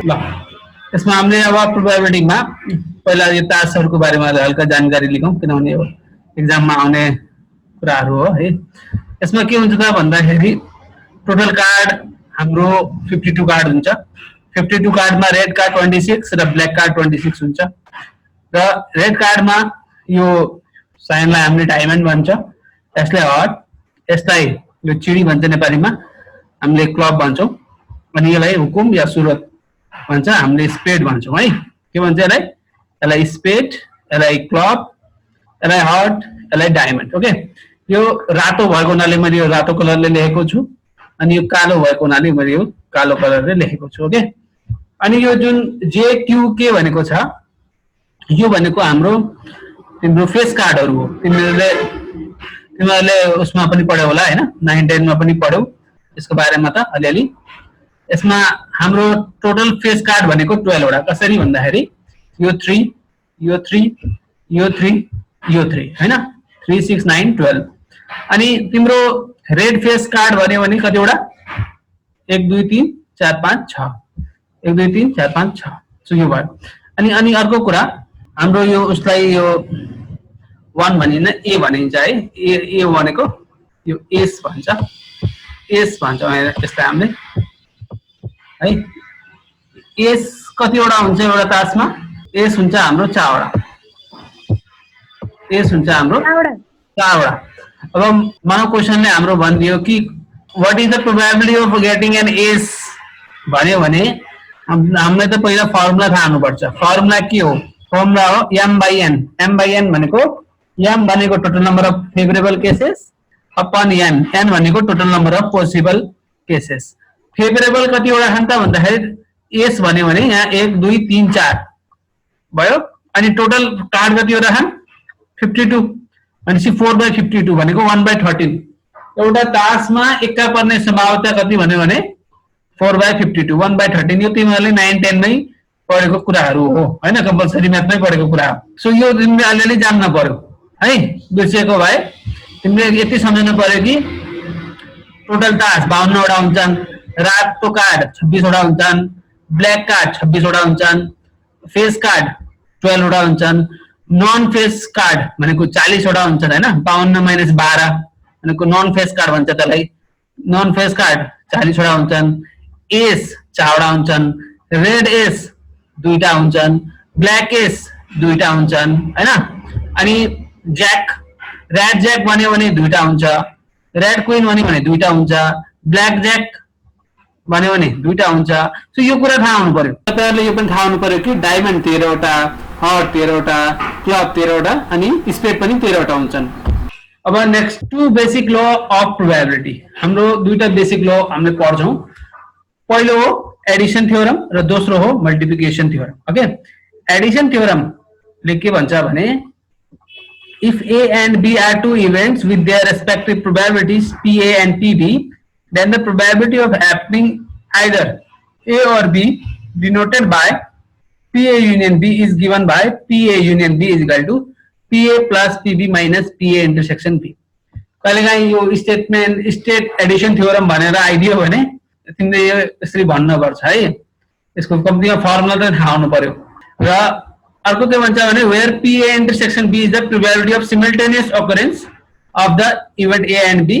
ल यसमा हामीले अब प्रोबेबिलिटीमा पहिला यो तासहरुको बारेमा हल्का जानकारी लिखौं किनभने यो एक्जाममा आउने कुराहरु हो है। यसमा के हुन्छ त भन्दाखेरि टोटल कार्ड हाम्रो 52 कार्ड हुन्छ। 52 कार्डमा रेड कार्ड 26 र ब्ल्याक कार्ड 26 हुन्छ। र रेड कार्डमा यो साइनलाई हामीले डायमन्ड भन्छ, यसलाई हट, यसलाई यो चिडी भन्छ नेपालीमा, हामीले क्लब भन्छौं, अनि यसलाई हुकुम या सुरत भन्छ, हामीले स्पेड भन्छौं है। के भन्छ यसलाई? यसलाई स्पेड, यसलाई क्लब, यसलाई हट, यसलाई डायमन्ड। ओके, यो रातो भएको हुनाले मैले यो रातो कलरले लेखेको छु, अनि यो कालो भएको हुनाले मैले यो कालो कलरले लेखेको छु। ओके, अनि यो जुन JQK भनेको छ, यो भनेको हाम्रो तिम्रो फेस कार्डहरु हो। तिमीहरुले उसमा पनि पढ्यौ होला हैन, 9 10 मा पनि पढ्यौ यसको बारेमा त अलिअलि। यसमा हाम्रो टोटल फेस कार्ड भनेको 12 वटा। कसरी भन्दाखेरि यो 3, यो 3, यो 3, यो 3 हैन, 3 6 9 12। अनि तिम्रो रेड फेस कार्ड भन्यो भने कति वटा? 1 2 3 4 5 6, 1 2 3 4 5 6, सो यो भयो। अनि अर्को कुरा हाम्रो यो उसलाई यो 1 भनिन्न, A भनिन्छ है। A भनेको यो S भन्छ, S भन्छ यसलाई हामीले है। S कति वटा हुन्छ एउटा तासमा? S हुन्छ हाम्रो 4 वटा। S हुन्छ हाम्रो 4 वटा। अब मानव क्वेशनले हाम्रो भनिदियो कि what is the probability of getting an S भन्यो भने हामीले त पहिला फर्मुला थाहा हुनुपर्छ। फर्मुला के हो? फर्मुला हो m/n। m/n भनेको m भनेको total number of favourable cases upon n भनेको total number of possible cases. Favourable कति वटा छन् त भन्दाखेरि S भन्यो भने यहाँ 1 2 3 4 भयो। अनि टोटल कार्ड कति वटा छन्? 52। अनि 4/52 भनेको 1/13। एउटा तासमा एक्का पर्ने सम्भावना कति भन्यो भने 4/52, 1/13। यो तिमीहरुले 9 10 मै पढेको कुराहरु हो हैन, कम्पलसरी म्याथमै पढेको कुरा हो। सो यो तिमीले अलिअलि जान्न पर्यो है। बिर्सेको भए तिमीले यति सम्झनु पर्यो कि टोटल तास 52 वटा हुन्छन्, रातो कार्ड 26 वटा हुन्छन्, ब्ल्याक कार्ड 26 वटा हुन्छन्, फेस कार्ड 12 वटा हुन्छन्, नन फेस कार्ड भनेको 40 वटा हुन्छन् हैन। 52 - 12 भनेको नन फेस कार्ड भन्छ त्यसलाई। नन फेस कार्ड 40 वटा हुन्छन्, S 4 वटा हुन्छन्, रेड S 2 टा हुन्छन्, ब्ल्याक S 2 टा हुन्छन् हैन। अनि ज्याक, रेड ज्याक भन्यो भने 2 टा हुन्छ, रेड क्वीन भन्यो भने 2 टा हुन्छ, ब्ल्याक ज्याक भन्यो भने 2 टा हुन्छ। सो यो कुरा थाहा हुनु पर्यो। तपाईहरुले यो पनि थाहा हुनु पर्यो कि डायमन्ड 13 वटा, हट 13 वटा, क्लब 13 वटा, अनि स्पेड पनि 13 वटा हुन्छन्। अब next to basic law of probability. हाम्रो दुईटा बेसिक ल हामीले पढ्छौं। पहिलो हो एडिसन थ्योरम र दोस्रो हो multiplication theorem. Okay, Edison theorem ले के भन्छ भने if A and B are two events with their respective probabilities PA and PB, then the probability of happening either A or B denoted by PA union B is given by PA union B is equal to PA plus PB minus PA intersection B। कहिलेकाहीँ यो state Edison theorem भनेर आइदियो भने तिमीले यो यसरी भन्न पर्छ है। यसको कम्प्लिट फर्मुला त थाहा हुनु पर्यो। र अर्को के भन्छ भने where PA intersection B is the probability of simultaneous occurrence of the event A and B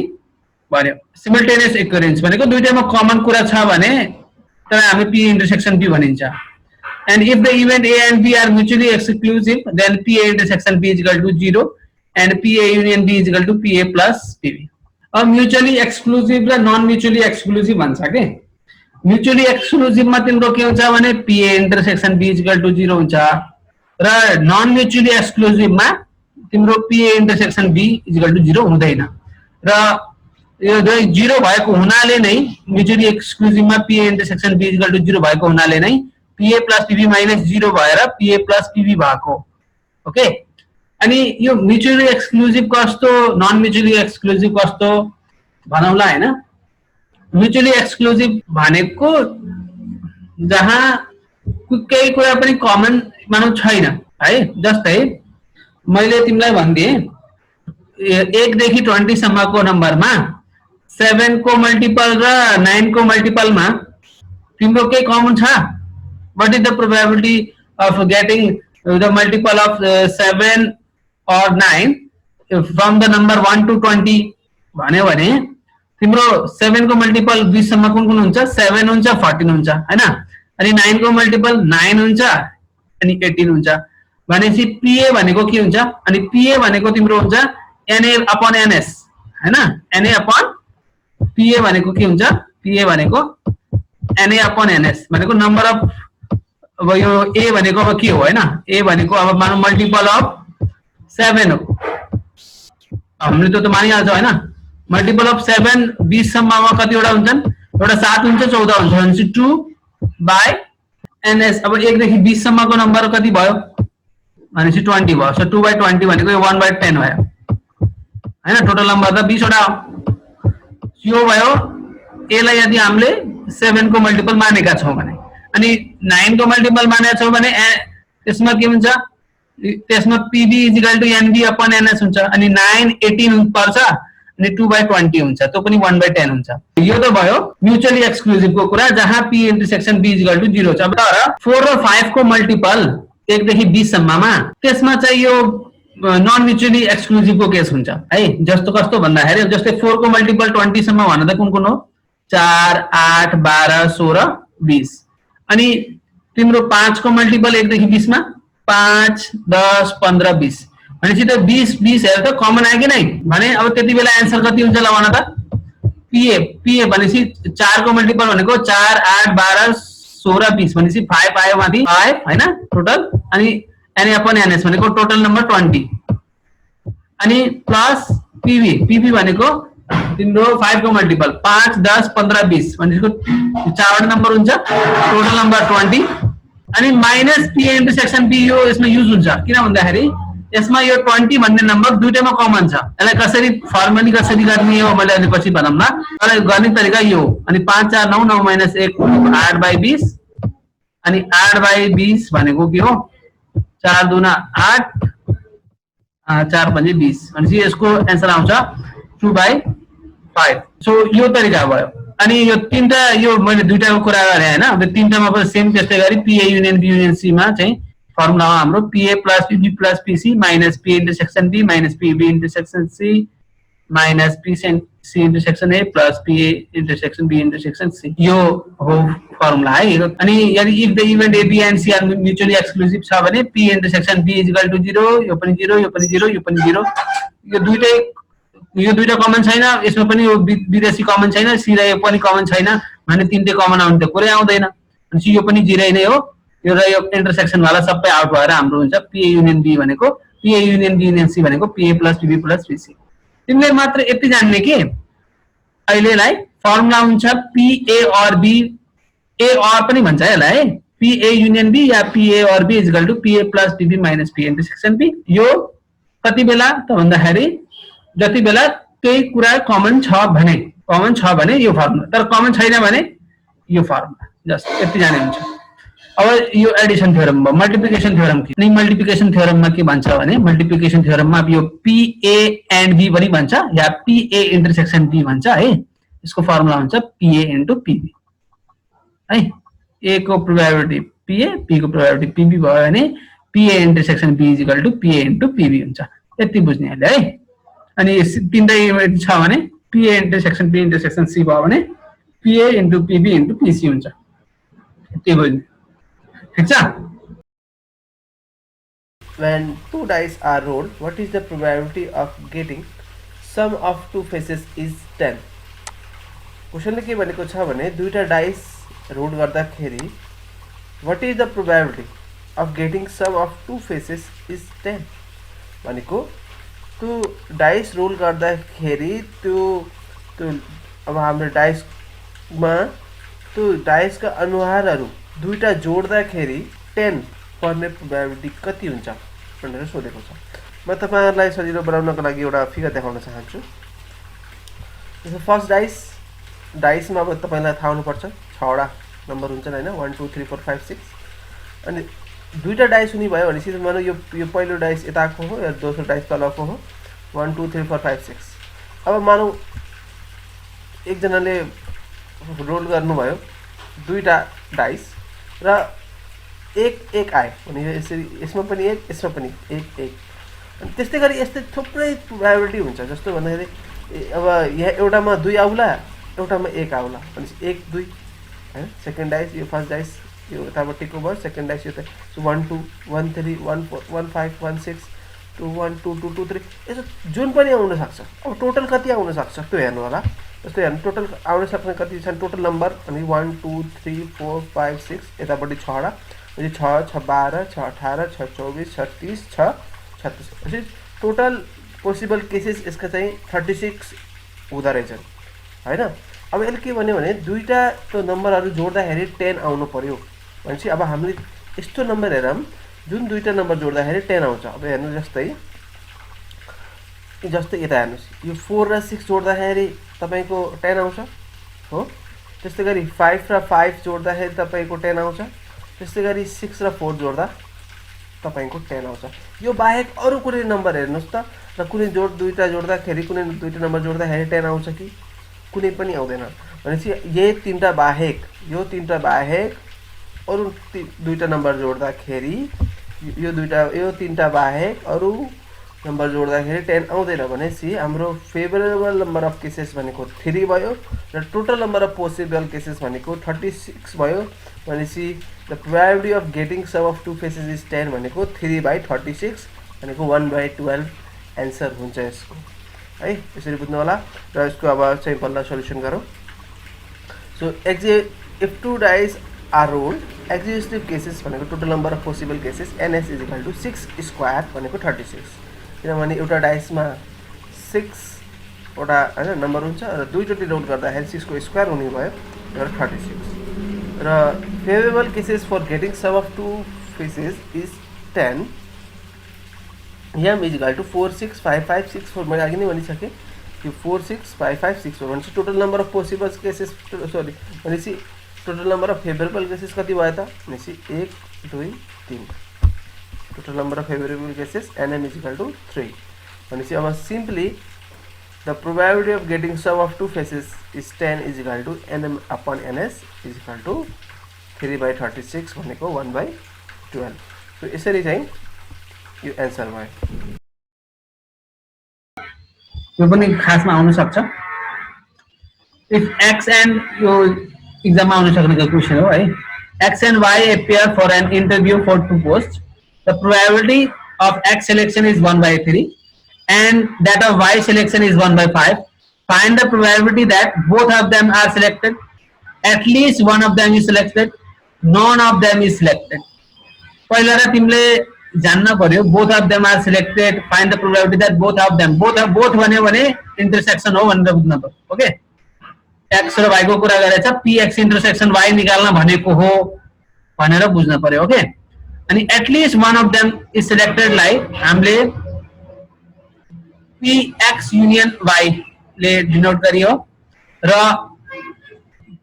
भन्यो। simultaneous occurrence भनेको दुईटैमा कमन कुरा छ भने त्यसलाई हामी PA intersection B भनिन्छ। and if the event A and B are mutually exclusive then PA intersection B is equal to 0 and PA union B is equal to PA plus PB। अब mutually exclusive र non mutually exclusive भन्छ के। Mutually exclusive मा तिम्रो के हुन्छ भने PA intersection B is equal to 0 हुन्छ र नन म्युचुअली एक्सक्लुसिभ मा तिम्रो PA intersection B is equal to 0 हुँदैन। र यो 0 भएको हुनाले नै म्युचुअली एक्सक्लुसिभ मा PA intersection B is equal to 0 भएको हुनाले नै PA plus PB minus 0 भएर PA plus PB भएको। ओके, अनि यो म्युचुअली एक्सक्लुसिभ कस्तो नन म्युचुअली एक्सक्लुसिभ कस्तो भनौला हैन। म्युचुअली एक्सक्लुसिभ भनेको जहाँ केही कुरा पनि कमन मानौ छैन है। जस्तै मैले तिमीलाई भन्दिए 1 देखि 20 सम्मको नम्बरमा 7 को मल्टिपल र 9 को मल्टिपलमा तिम्रो के कमन छ? what is the probability of getting the multiple of 7 or 9 from the number 1 to 20 भन्यो भने तिम्रो 7 को मल्टिपल 20 सम्म कुन कुन हुन्छ 7 हुन्छ 14 हुन्छ हैन अनि 9 को मल्टिपल 9 हुन्छ अनि 18 हुन्छ भनेपछि PA भनेको के हुन्छ अनि PA भनेको तिम्रो हुन्छ NA upon NS हैन NA upon PA भनेको के हुन्छ PA भनेको NA upon NS भनेको नम्बर अफ अब यो A भनेको अब के हो हैन A भनेको अब मानौ मल्टिपल अफ 7 हो हामीले त मानिहाल्छ हैन मल्टिपल अफ 7 20 सम्ममा कतिवटा हुन्छन् एउटा 7 हुन्छ 14 हुन्छ भनेपछि 2 बाइ NS अब 1 देखि 20 सम्मको नम्बर कति भयो भनेपछि 20 भयो सो 2 बाइ 20 भनेको यो 1 बाइ 10 भयो हैन टोटल नम्बर त 20 वटा यो भयो A लाई यदि हामीले 7 को मल्टिपल मानेका छौं भने अनि 9 को मल्टिपल मानेका छौं भने त्यसमा के हुन्छ त्यसमा PB = NB upon NS हुन्छ अनि 9 18 पर्छ अनि 2 बाइ 20 हुन्छ त्यो पनि 1 बाइ 10 हुन्छ यो त भयो म्युचुअली एक्सक्लुसिभ को कुरा जहाँ P इन्टरसेक्सन B = 0 छ अब तर 4 र 5 को मल्टिपल 1 देखि 20 सम्ममा त्यसमा चाहिँ यो नन म्युचुअली एक्सक्लुसिभ को केस हुन्छ है जस्तो कस्तो भन्दाखेरि जस्तै 4 को मल्टिपल 20 सम्म भन्दा त कुन हो 4 8 12 16 20 अनि तिम्रो 5 को मल्टिपल 1 देखि 20 मा 5 10 15 20 भनेपछि त 20 20 हेर त कमन आयो कि नै भने अब त्यति बेला आन्सर कति हुन्छ ल भन त PA भनेपछि 4 को मल्टिपल भनेको 4 8 12 16 20 भनेपछि 5 आयो माथि 5 हैन टोटल अनि NA upon NS भनेको टोटल नम्बर 20 अनि प्लस PB भनेको तिम्रो 5 को मल्टिपल 5 10 15 20 भनेको चारवटा नम्बर हुन्छ टोटल नम्बर 20 अनि माइनस PA इन्टरसेक्सन B यो यसमा युज हुन्छ किन भन्दाखेरि यसमा यो 20 भन्ने नम्बर दुईटैमा कमन छ यसलाई कसरी फर्मुली कसरी गर्ने हो मैले अनि पछि भनौँला तर गर्ने तरिका यो अनि 5 4 9 9 - 1 8 बाइ 20 अनि 8 बाइ 20 भनेको के हो 4 दुना 8 4 5 20 भनेपछि यसको आन्सर आउँछ 2 बाइ 5 सो यो तरिका भयो अनि यो तीनटा यो मैले दुईटाको कुरा गरे हैन अब तीनटामा पनि सेम त्यस्तै गरी PA union B union C मा चाहिँ फर्मुला हो हाम्रो PA + PB + PC - P intersection B - PB intersection C - PC intersection A + PA intersection B intersection C यो हो फर्मुला है अनि यदि if the event A B and C are mutually exclusive छ भने P इन्टरसेक्सन B = 0 यो पनि 0 यो पनि 0 यो पनि 0 यो दुईटा कमन छैन यसमा पनि यो विदेशी कमन छैन C र A पनि कमन छैन भने तीनटै कमन आउनु त कुरै आउँदैन अनि यो पनि 0 नै हो यो र यो इन्टरसेक्सन वाला सबै आउट भएर हाम्रो हुन्छ PA युनियन B भनेको PA union B union C भनेको PA + PB + PC तिमीले मात्र यति जान्ने के अहिलेलाई फर्मुला हुन्छ PA or B A or पनि भन्छ यसलाई PA union B yeah PA or B = PA + PB - P intersection B यो कति बेला त भन्दाखेरि जति बेला त्यही कुरा कमन छ भने यो फर्मुला तर कमन छैन भने यो फर्मुला जस्ट यति जाने हुन्छ अब यो एडिसन थ्योरम भयो मल्टिप्लिकेसन थ्योरम के अनि मल्टिप्लिकेसन थ्योरममा के भन्छ भने मल्टिप्लिकेसन थ्योरममा यो PA and B पनि भन्छ या PA इन्टरसेक्सन B भन्छ है यसको फर्मुला हुन्छ PA * PB है A को प्रोबेबिलिटी PA B को प्रोबेबिलिटी PB भयो भने PA intersection B = PA * PB हुन्छ यति बुझ्ने हैन है अनि तीनटै छ भने PA intersection B intersection C भयो भने PA * PB * PC हुन्छ यति बुझ्ने ठीक छ When two dice are rolled, what is the probability of getting sum of two faces is 10? क्वेशनले के भनेको छ भने दुईटा डाइस रोल गर्दाखेरि what is the probability of getting sum of two faces is 10 भनेको त्यो डाइस रोल गर्दाखेरि त्यो अब हाम्रो डाइसमा त्यो डाइसका अनुहारहरू दुईटा जोड्दाखेरि 10 पर्ने प्रोबेबिलिटी कति हुन्छ भनेर सोधेको छ म तपाईहरुलाई सजिलो बनाउनको लागि एउटा फिगर देखाउन चाहन्छु जस्तो फर्स्ट डाइसमा अब तपाईलाई थाहा हुनुपर्छ 6 वटा नम्बर हुन्छन् हैन 1 2 3 4 5 6 अनि दुईटा डाइस हुने भयो भनेपछि मानौ यो पहिलो डाइस यताको हो या दोस्रो डाइस तलको हो 1 2 3 4 5 6 अब मानौ एकजनाले रोल गर्नुभयो दुईटा डाइस र एक एक आयो भने यसरी यसमा पनि एक, यसमा पनि एक एक। अनि त्यस्तै गरी यस्तै थुप्रै प्रोबेबिलिटी हुन्छ। जस्तो भन्दाखेरि अब यहाँ एउटामा 2 आउला, एउटामा 1 आउला भनेपछि 1 2 हैन। सेकेन्ड डाइस यो फर्स्ट डाइस यो यतापट्टिको भयो, सेकेन्ड डाइस यो त 1 2 1 3 1 4 1 5 1 6 2 1 2 2 2 3 यसो जुन पनि आउन सक्छ। अब टोटल कति आउन सक्छ त्यो हेर्नु होला। जस्तो हेर्नु टोटल आउन सक्ने कति छन् टोटल नम्बर अनि 1 2 3 4 5 6 यतापट्टि 6 वटा अनि 6 6 12 6 18 6 24 6 30 6 36 यसरी टोटल पोसिबल केसेस यसका चाहिँ 36 हुँदो रहेछन् हैन। अब यसले के भन्यो भने दुईटा त्यो नम्बरहरू जोड्दाखेरि 10 आउनु पर्यो भनेपछि अब हामीले यस्तो नम्बर हेरौँ जुन दुईटा नम्बर जोड्दाखेरि 10 आउँछ। अब हेर्नु जस्तै यता हेर्नुस् यो 4 र 6 जोड्दाखेरि तपाईको 10 आउँछ हो। त्यस्तै गरी 5 र 5 जोड्दाखेरि तपाईको 10 आउँछ। त्यस्तै गरी 6 र 4 जोड्दा तपाईको 10 आउँछ। यो बाहेक अरु कुनै नम्बर हेर्नुस् त र कुनै दुईटा जोड्दाखेरि कुनै दुईटा नम्बर जोड्दाखेरि 10 आउँछ कि कुनै पनि आउँदैन। भनेपछि यो तीनटा बाहेक अरु दुईटा नम्बर जोड्दाखेरि यो तीनटा बाहेक अरु नम्बर जोड्दाखेरि 10 आउँदैन भनेपछि हाम्रो फेभरेबल नम्बर अफ केसेस भनेको 3 भयो र total number of possible cases भनेको 36 भयो। भनेपछि the probability of getting sum of two faces is 10 भनेको 3/36 भनेको 1/12 एन्सर हुन्छ यसको है। यसरी बुझ्नु होला र यसको अब चाहिँ बल्ल सल्युसन गरौँ। So if two dice are rolled exhaustive cases भनेको total number of possible cases NS = 6 square भनेको 36 किनभने एउटा डाइसमा 6 वटा हैन नम्बर हुन्छ र दुईचोटि रोल गर्दाखेरि 6 को स्क्वायर हुने भयो र 36 र favourable cases for getting sum of two faces is 10 M = 4 6 5 5 6 4 मैले अघि नै भनिसकेँ यो 4 6 5 5 6 4 भनेपछि total number of possible cases भनेपछि total number of favourable cases कति भयो त भनेपछि 1 2 3 total number of favourable cases NM = 3 भनेपछि अब simply the probability of getting sum of two faces is 10 = NM/NS = 3/36 भनेको 1/12। सो यसरी चाहिँ यो एन्सर भयो। यो पनि खासमा आउन सक्छ इफ x and यो एक्जाममा आउन सक्ने क्वेशन हो है। X and Y appear for an interview for 2 posts. The probability of X selection is 1/3 and that of Y selection is 1/5. Find the probability that both of them are selected. At least one of them is selected. None of them is selected. पहिला र तिमीले जान्न पर्यो both of them are selected. Find the probability that both of them both भन्यो भने intersection हो भनेर बुझ्नु पर्यो। ओके x र y को कुरा गरेछ px इन्टरसेक्सन y निकाल्न भनेको हो भनेर बुझ्न पर्यो। ओके अनि at least one of them is selected लाई हामीले px युनियन y ले डिनोट गरियो र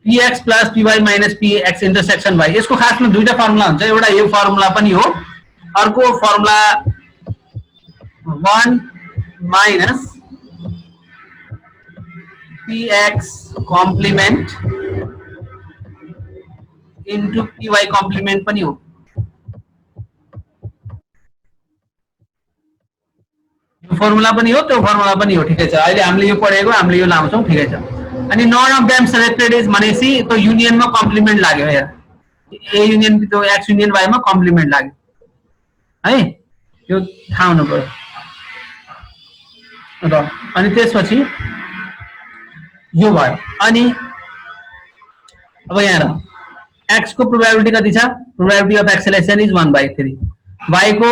px + py - px intersection y यसको खासमा दुईटा फर्मुला हुन्छ। एउटा यो फर्मुला पनि हो अर्को formula 1 - px complement into py complement पनि हो। यो फर्मुला पनि हो त्यो फर्मुला पनि हो ठिकै छ। अहिले हामीले यो पढेको हामीले यो लाउँछौं ठिकै छ। अनि none of them selected is भनेसी त्यो युनियनमा कम्प्लिमेन्ट लाग्यो यार ए युनियन त्यो x युनियन y मा कम्प्लिमेन्ट लाग्यो है यो थाहा हुनु पर्यो र अनि त्यसपछि यो भयो। अनि अब यहाँ र x को प्रोबेबिलिटी कति छ probability of x selection is 1/3 y को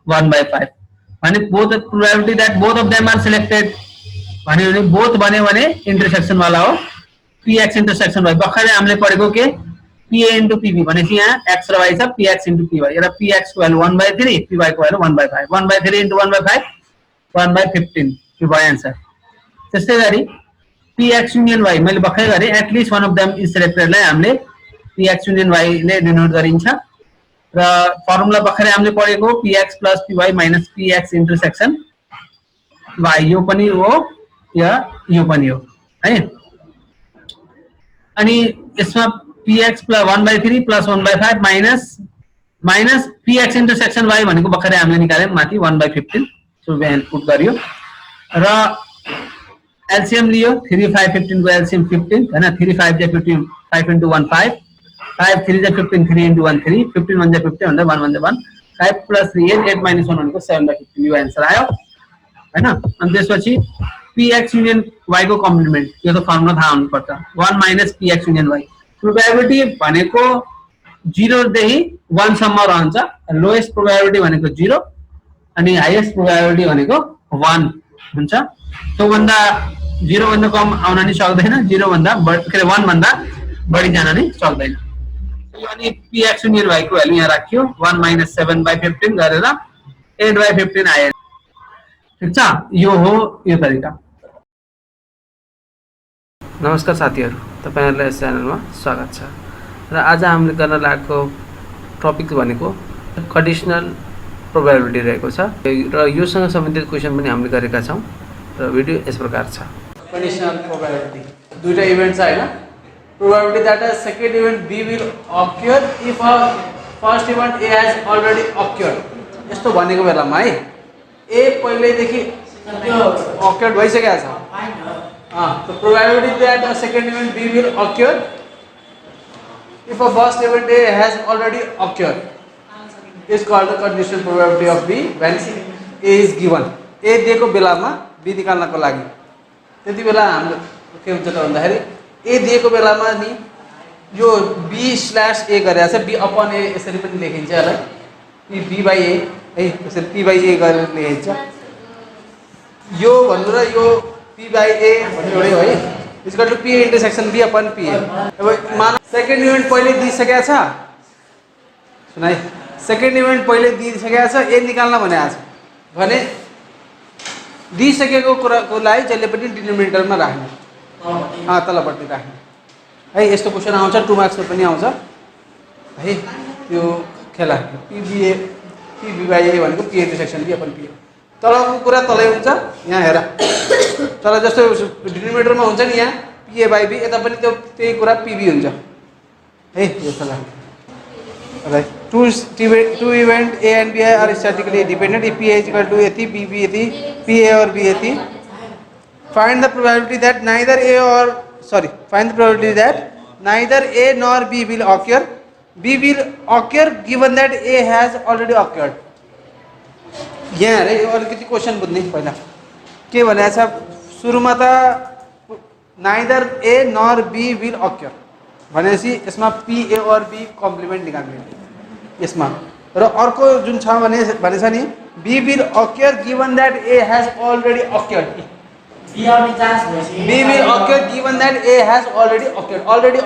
1/5 भने both probability that both of them are selected भने बोथ भन्यो भने इन्टरसेक्सन वाला हो px इन्टरसेक्सन y भर्खरै हामीले पढेको के pa * pb भनेपछि यहाँ x र y छ px * py र px को भ्यालु 1/3 py को भ्यालु 1/5 1/3 * 1/5 1/15 यो भयो आन्सर। त्यस्तै गरी px युनियन y मैले भर्खरै गरे at least one of them is selected लाई हामीले px युनियन y ले डिनोट गरिन्छ र फर्मुला भर्खरै हामीले पढेको px + py - px intersection y यो पनि हो या यो पनि हो है। अनि यसमा px + 1/3 + 1/5 - minus px intersection y भनेको भर्खरै हामीले निकाल्यौं माथि 1/15 सो बिहान पुट गरियो र एलसीएम लियो 3 5 15 को एलसीएम 15 हैन 3 5 जा 15 5 into 1 5 5 3 जा 15 3 into 1 3 15 1 जा 50 भन्दा 1 1 जा 1 5 plus 3 8 8 minus 1 भनेको 7/15 यो आन्सर आयो हैन अनि त्यसपछि px युनियन y को कम्प्लिमेन्ट यो त फर्मुला थाहा हुनु पर्छ 1 minus px union y probability भनेको 0 देखि 1 सम्म रहन्छ लोएस्ट प्रोबेबिलिटी भनेको 0 अनि हाईएस्ट प्रोबेबिलिटी भनेको 1 हुन्छ त्यो भन्दा 0 भन्दा कम आउन नि सक्दैन 0 भन्दा के अरे 1 भन्दा बढी जान नि सक्दैन यो अनि px युनियन y को भ्यालु यहाँ राखियो 1 minus 7/15 गरेर 8/15 आयो ठीक छ यो हो यो तरिका नमस्कार साथीहरु तपाईहरुलाई यस च्यानलमा स्वागत छ र आज हामीले गर्न लागेको टपिक भनेको कन्डिसनल प्रोबेबिलिटी रहेको छ र योसँग सम्बन्धित क्वेशन पनि हामीले गरेका छौं र भिडियो यस प्रकार छ कन्डिसनल प्रोबेबिलिटी दुईटा इभेन्ट छ हैन probability that a second event B will occur if a first event A has already occurred यस्तो भनेको बेलामा है A पहिलेदेखि occurred भइसकेको छ the probability that a second event B will occur if a first event A has already occurred is called the conditional probability of B when A is given. A दिएको बेलामा B निकाल्नको लागि त्यति बेला हाम्रो के हुन्छ त भन्दाखेरि A दिएको बेलामा नि यो B/A गरेको छ B upon A यसरी पनि लेखिन्छ यसलाई B by A है यसरी P by A गरेर लेखिन्छ यो भन्नु र यो P by A भन्ने एउटै हो है is equal to P intersection B upon P अब मान सेकेन्ड इभेन्ट पहिले दिइसकेको छ सुन है सेकेन्ड इभेन्ट पहिले दिइसकेको छ A निकाल्न भनेको छ भने दिइसकेको कुराको लागि जहिले पनि डिनोमिनेटरमा राख्ने तलपट्टि राख्ने है यस्तो क्वेशन आउँछ 2 मार्क्समा पनि आउँछ है त्यो खेला P by A भनेको P intersection B upon P तलको कुरा तलै हुन्छ यहाँ हेर तर जस्तो डिनोमिनेटरमा हुन्छ नि यहाँ PA by B यता पनि त्यो त्यही कुरा PB हुन्छ है यो खेला right two event A and B are statically independent if PA is equal to यति BB यति PA or B यति find the probability that neither A nor B will occur B will occur given that A has already occurred यहाँ अरे अलिकति question बुझ्ने पहिला के भनेको छ सुरुमा त neither A nor B will occur भनेपछि यसमा PA or B कम्प्लिमेन्ट निकाल्ने यसमा र अर्को जुन छ भनेछ नि B will occur given that A has already occurred B will occur given that A has already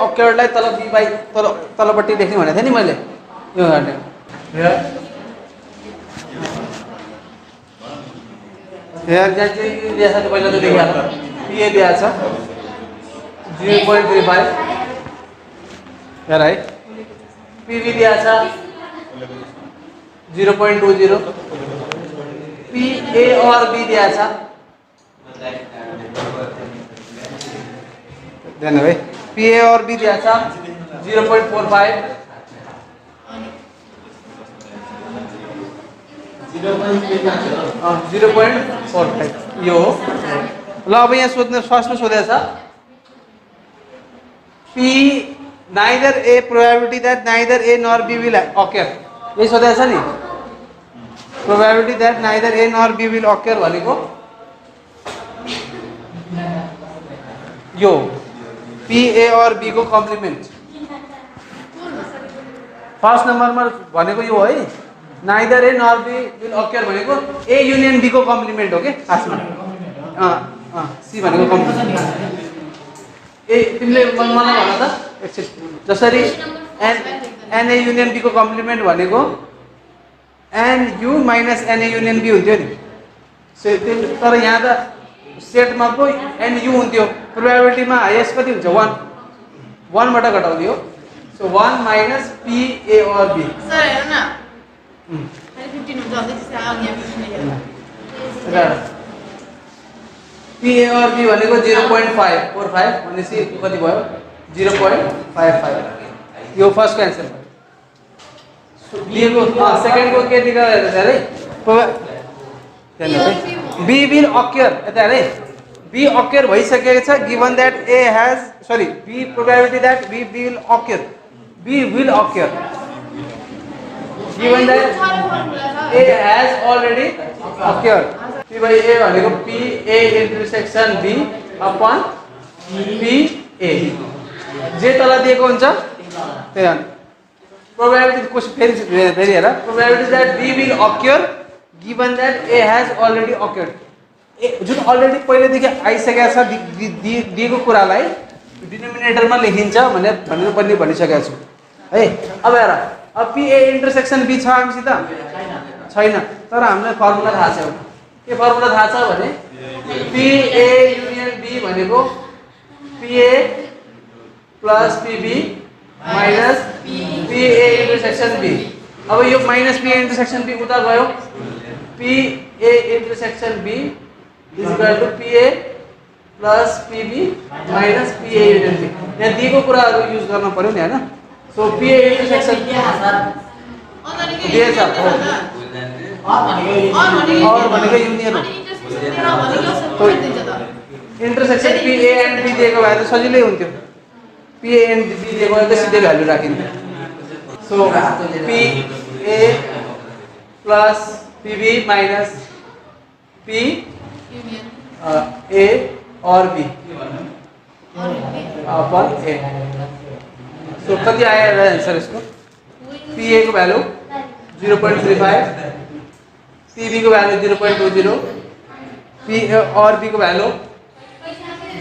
occurred लाई तल B by तलपट्टि लेख्ने भनेको थिएँ नि मैले यो गर्ने यहाँ दिया था तो पहले तो देखा था PA दिया था 0.35 यार है PB दिया था 0.20 PA और B दिया था ध्यान भाई PA और B दिया था 0.45 0.45 यो ल अब यहाँ सोध्ने फर्स्टमा सोधेको छ P neither A probability that neither A nor B will occur यही सोधेको छ नि probability that neither A nor B will occur भनेको यो P A और B को कम्प्लिमेन्ट फर्स्ट नम्बरमा भनेको यो है neither A nor B will occur भनेको A union B को कम्प्लिमेन्ट हो के खासमा C भनेको कम्प्लिमेन्ट ए तिमीले मलाई भन त एकछिन जसरी NA union B को कम्प्लिमेन्ट भनेको NU minus NA union B हुन्थ्यो नि तर यहाँ त सेटमा पो NU हुन्थ्यो प्रोबेबिलिटीमा हाईएस्ट कति हुन्छ 1 बाट घटाउने हो so 1 minus PA or B sir हेर्नु न 15 हुन्छ त्यसै आउने 15 PA और B भनेको 0.545 भनेपछि कति भयो 0.55 यो फर्स्ट आन्सर दिएको सेकेन्डको के दिएको अरे बी विल अक्यर यता अरे बी अक्यर भइसकेको छ given that A has sorry B probability that B will occur given that A has already occur P by A भनेको P A intersection B upon P A जे तल दिएको हुन्छ त्यही प्रोबेबिलिटी क्वेसन फेरि हेर probability that B will occur given that A has already occurred A जुन already पहिलेदेखि आइसकेको छ दिएको कुरालाई डिनोमिनेटरमा लेखिन्छ भनेर पनि भनिसकेको छु है। अब हेर अब पी ए इन्टरसेक्सन बी छ हामीसित छैन तर हामीलाई फर्मुला थाहा छ के फर्मुला थाहा छ भने पी ए युनियन बी भनेको P A plus PB minus P A intersection B. अब यो minus P A intersection B उता गयो P A intersection B is equal to P A plus PB minus P A union B. यहाँ दिएको कुराहरू use गर्न पर्यो नि हैन। सो पी ए इन्टरसेक्सन दिएछ और भनेको युनियन हो intersection P A and B दिएको भए त सजिलै हुन्थ्यो पी ए एन्ड बी दिएको भए त सिधै भ्यालु राखिन्थ्यो। So P A plus PB minus P A और बी अपन ए। सो कति आयो आन्सर इसको पी ए को भ्यालु 0.35 पीबी को भ्यालु 0.20 पी और बी को value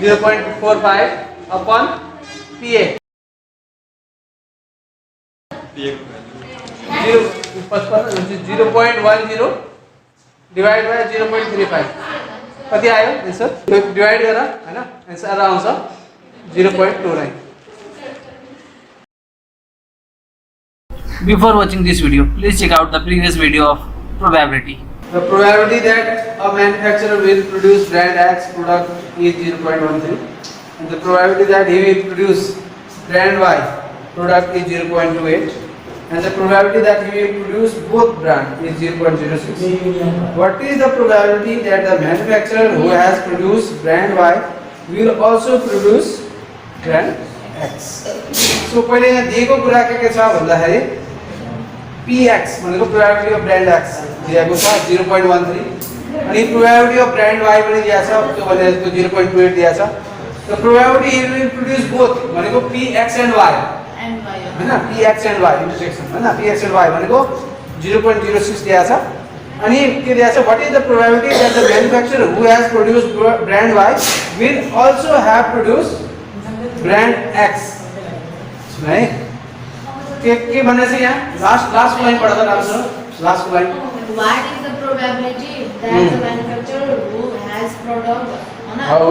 0.45 upon P A 0.10 divide by 0.35 कति आयो आन्सर डिवाइड गर हैन आन्सर आउँछ 0.29। Before watching this video, please check out the previous video of probability. The probability that a manufacturer will produce brand X product is 0.13 and the probability that he will produce brand Y product is 0.28 and the probability that he will produce both brand is 0.06. What is the probability that the manufacturer who has produced brand Y will also produce brand X? So पहिले यहाँ दिएको कुरा के छ भन्दाखेरि PX भनेको probability of brand X दिएको छ 0.13 अनि probability of brand Y पनि दिएको छ त्यो भनेको 0.28 दिएको छ। The probability he will produce both भनेको PX and Y हैन PX and Y intersection हैन PX and Y भनेको 0.06 दिएको छ अनि के दिएको छ what is the probability that the manufacturer who has produced brand Y will also have produced brand X है के भने चाहिँ यहाँ लास्ट लाइन पढ्दा राम्रो last line What is the probability that the manufacturer who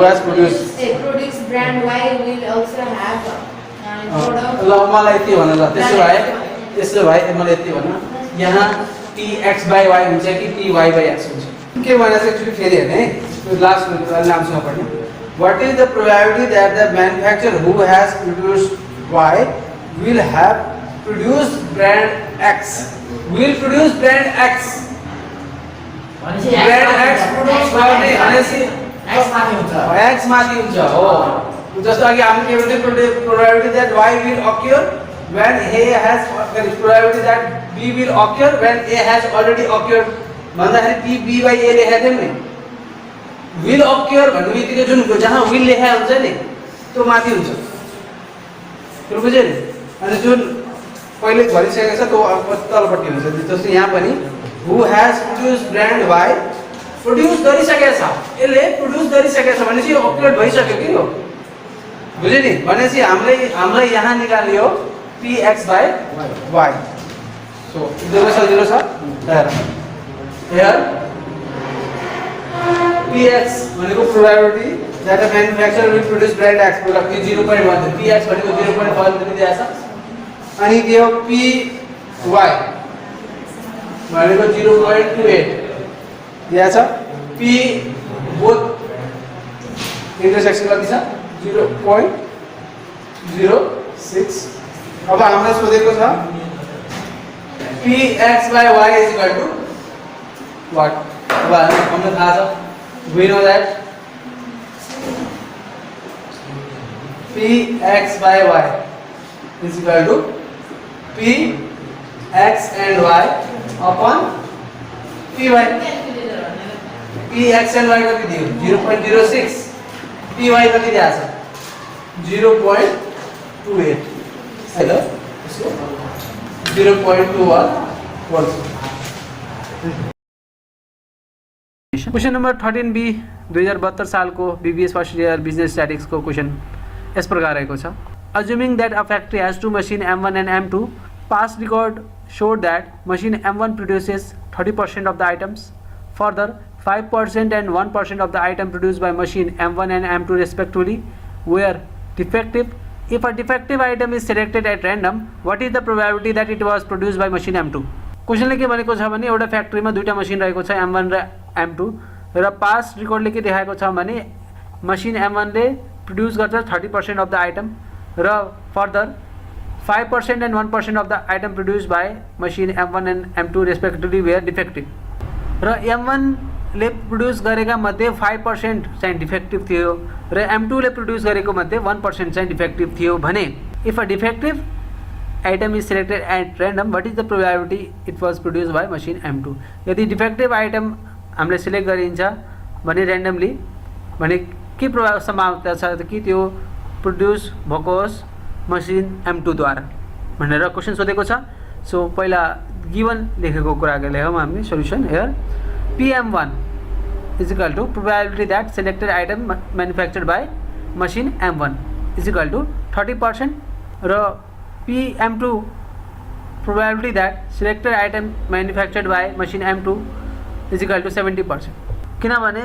has produced brand Y will also have product? ल मलाई यति भन्न ल त्यसो भए मलाई यति भन्न यहाँ px by y हुन्छ कि py by x हुन्छ के भने चाहिँ एक्चुअली फेरि हेर्ने लास्ट नामसँग पढ्ने What is the probability that the manufacturer who has produced Y will have produced brand X will produce brand X brand X produce गर्ने भनेपछि X माथि हुन्छ हो जस्तो अघि हामीले के भन्थे probability that Y will occur when A has probability that B will occur when A has already occurred भन्दाखेरि P B by A लेखेको थियौँ नि will occur भन्नु बित्तिकै जुन जहाँ will लेखेको हुन्छ नि त्यो माथि हुन्छ त्यो बुझ्यो नि अनि जुन पहिले भनिसकेको छ त्यो तलपट्टि हुन्छ जस्तो यहाँ पनि who has produced brand Y produce गरिसकेको छ यसले प्रोड्युस गरिसकेको छ भनेपछि यो अपलोड भइसक्यो कि यो बुझ्यो नि भनेपछि हामीलाई यहाँ निकालियो px by y सो सजिलो छ here px भनेको probability that a manufacturer will produce brand X product is 0.1 px भनेको 0.1 दिएको छ अनि यो py भनेको 0.28 दिएको छ p बोथ इन्टरसेक्सन कति छ 0.06 अब हामीलाई सोधेको छ P X by Y is equal to what? अब हमलाई थाहा छ, we know that P X by Y is equal to P X and Y upon P Y. P X and Y कति दियो? 0.06. पी वाई कति दिया छ? 0.28 है त? यसको 0.21 वर्ष. क्वेश्चन नंबर 13B 2072 सालको BBS first year business statics को क्वेश्चन इस प्रकार रहेको छ. Assuming that a factory has two machine M1 and M2, past record showed that machine M1 produces 30% of the items. Further, 5% and 1% of the item produced by machine M1 and M2 respectively were defective. If a defective item is selected at random, what is the probability that it was produced by machine M2? क्वेश्चनले के भनेको छ भने एउटा फ्याक्ट्रीमा दुईटा machine रहेको छ M1 र M2 र पास्ट रेकर्डले के देखाएको छ भने मसिन M1 ले प्रोड्युस गर्छ 30% अफ द आइटम र further 5% and 1% of the item produced by machine M1 and M2 respectively were defective र M1 ले प्रोड्युस गरेका मध्ये 5% चाहिँ डिफेक्टिभ थियो र M2 ले प्रोड्युस गरेको मध्ये 1% चाहिँ डिफेक्टिभ थियो भने if a defective item is selected at random, what is the probability it was produced by machine M2? यदि डिफेक्टिभ आइटम हामीले सिलेक्ट गरिन्छ भने र्यान्डमली भने के सम्भावना छ कि त्यो प्रोड्युस भएको होस् मसिन M2 द्वारा भनेर क्वेशन सोधेको छ. सो पहिला गिवन लेखेको कुराको लेखौँ हामीले solution here. PM1 is equal to probability that selected item manufactured by machine M1 is equal to 30% र PM2 probability that selected item manufactured by machine M2 is equal to 70%. किनभने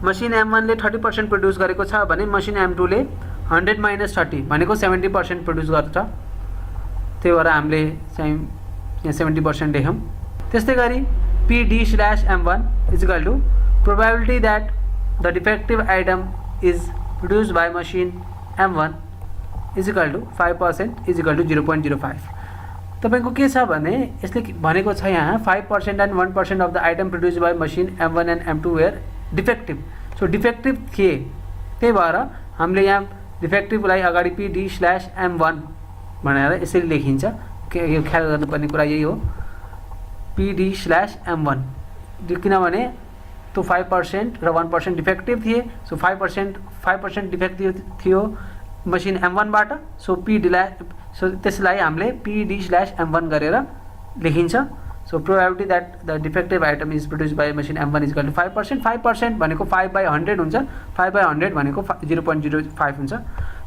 machine M1 ले 30% produce गरेको छ भने machine M2 ले 100 - 30 भनेको 70% produce गर्छ. त्यही भएर हामीले चाहिँ यहाँ 70% लेख्यौँ. त्यस्तै गरी PD/M1 is equal to probability that the defective item is produced by machine M1 is equal to 5% is equal to 0.05. तपाईको के छ भने यसले भनेको छ यहाँ 5% and 1% of the item produced by machine M1 and M2 were defective. So defective थिए. त्यही भएर हामीले यहाँ डिफेक्टिभलाई अगाडि PD/M1 भनेर यसरी लेखिन्छ. यो ख्याल गर्नुपर्ने कुरा यही हो PD/M1 किनभने त्यो 5% र 1% डिफेक्टिभ थिए. सो 5% डिफेक्टिभ थियो मसिन M1 बाट. सो त्यसलाई हामीले PD/M1 गरेर लेखिन्छ. So probability that the defective item is produced by machine M1 is equal to 5%. 5% भनेको 5/100 हुन्छ. 5/100 भनेको 0.05 हुन्छ.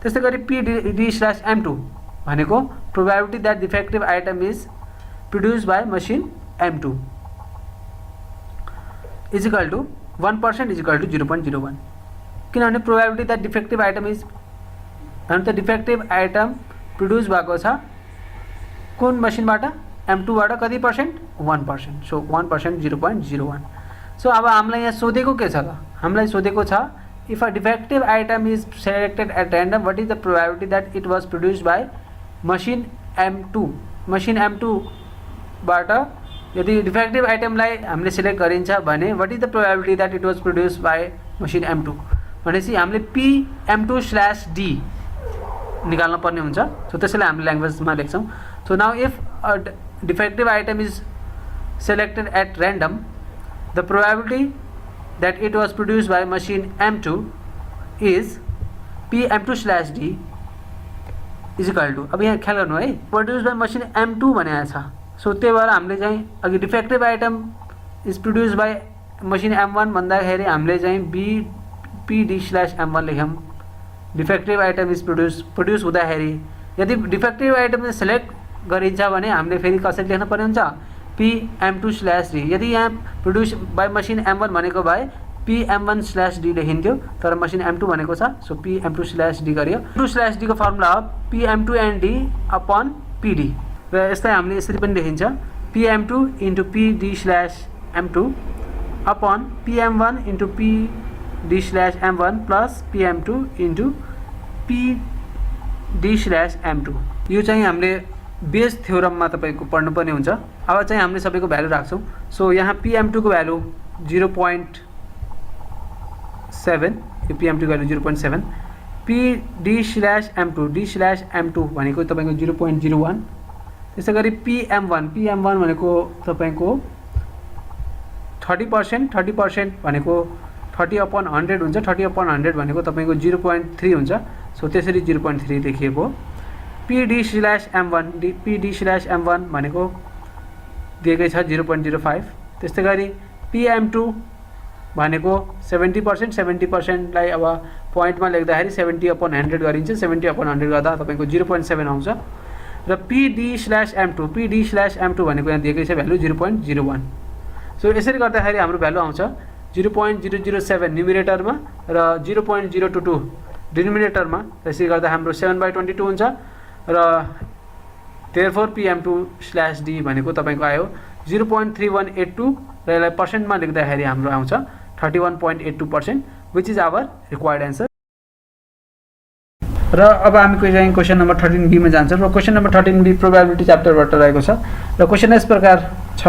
त्यस्तै गरी PD/M2 भनेको probability that defective item is produced by machine M2 is equal to 1% is equal to 0.01. किनभने probability that defective item is त defective item produce भएको छ कुन मसिनबाट M2 बाट कति पर्सेन्ट 1%. सो 1% 0.01. सो अब हामीलाई यहाँ सोधेको के छ त हामीलाई सोधेको छ if a defective item is selected at random what is the probability that it was produced by machine M2. Machine M2 बाट यदि डिफेक्टिभ आइटमलाई हामीले सिलेक्ट गरिन्छ भने what is the probability that it was produced by machine M2 भनेपछि हामीले PM2/D निकाल्नु पर्ने हुन्छ. सो त्यसैले हामीले ल्याङ्ग्वेजमा लेख्छौँ. So now if a defective item is selected at random, the probability that it was produced by machine M2 is PM2/D is equal to, अब यहाँ ख्याल गर्नु है, produced by machine M2 भनेको छ. सो त्यही भएर हामीले चाहिँ अघि defective item is produced by machine M1 भन्दाखेरि हामीले चाहिँ PD/M1 लेख्यौँ. डिफेक्टिभ आइटम इज प्रोड्युस हुँदाखेरि यदि डिफेक्टिभ आइटम सेलेक्ट गरिन्छ भने हामीले फेरि कसरी लेख्नु पर्ने हुन्छ PM2/D. यदि यहाँ प्रोड्युस बाई मसिन M1 भनेको भए PM1/D लेखिन्थ्यो, तर मसिन M2 भनेको छ. सो PM2/D गरियो. 2/D को फर्मुला हो PM2ND/PD र यस्तै हामीले यसरी पनि लेखिन्छ PM2 × PD/M2 upon PM1 × PD/M1 plus PM2 × PD/M2. यो चाहिँ हामीले बेस थ्योरममा तपाईको पढ्नुपर्ने हुन्छ। अब चाहिँ हामीले सबैको भ्यालु राख्छौँ। सो यहाँ PM2 को भ्यालु 0.7, यो PM2 को भ्यालु 0.7, PD/M2 D/M2 भनेको तपाईको 0.01, त्यसै गरी PM1 भनेको तपाईको 30% भनेको 30/100 हुन्छ। 30/100 भनेको तपाईको 0.3 हुन्छ। सो त्यसरी 0.3 लेखिएको। PD/M1 भनेको दिएकै छ 0.05। त्यस्तै गरी PM2 भनेको 70% लाई अब पोइन्टमा लेख्दाखेरि 70/100 गरिन्छ। 70/100 गर्दा तपाईको 0.7 आउँछ। र PD/M2 भनेको यहाँ दिएकै छ भ्यालु 0.01। सो यसरी गर्दाखेरि हाम्रो भ्यालु आउँछ 0.007 न्युमिरेटरमा र 0.022 डिनोमिनेटरमा। त्यसै गर्दा हाम्रो 7/22 हुन्छ र therefore PM2/D भनेको तपाईको आयो 0.3182 र यसलाई पर्सेन्टमा लेख्दाखेरि हाम्रो आउँछ 31.82%, which is our required answer। र अब हामी क्वेशन नम्बर 13B मा जान्छौँ। र क्वेशन नम्बर 13B प्रोबेबिलिटी च्याप्टरबाट रहेको छ र क्वेशन यस प्रकार छ।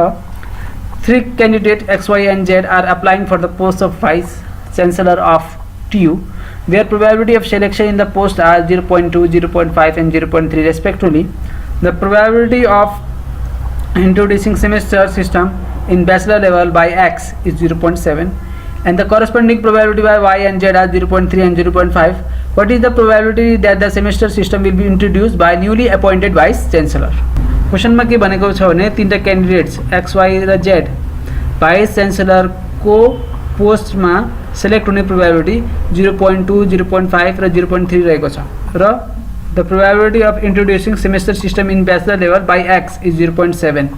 3 candidates X, Y and Z are applying for the post of Vice Chancellor of TU. Their probability of selection in the post are 0.2, 0.5 and 0.3 respectively. The probability of introducing semester system in bachelor level by X is 0.7 and the corresponding probability by Y and Z are 0.3 and 0.5. What is the probability that the semester system will be introduced by newly appointed Vice Chancellor? क्वेशनमा के भनेको छ भने तीनटा candidates X, Y र Z vice च्यान्सलर को पोस्टमा select हुने probability 0.2, 0.5 र 0.3 रहेको छ र the probability of introducing semester system in bachelor level by X is 0.7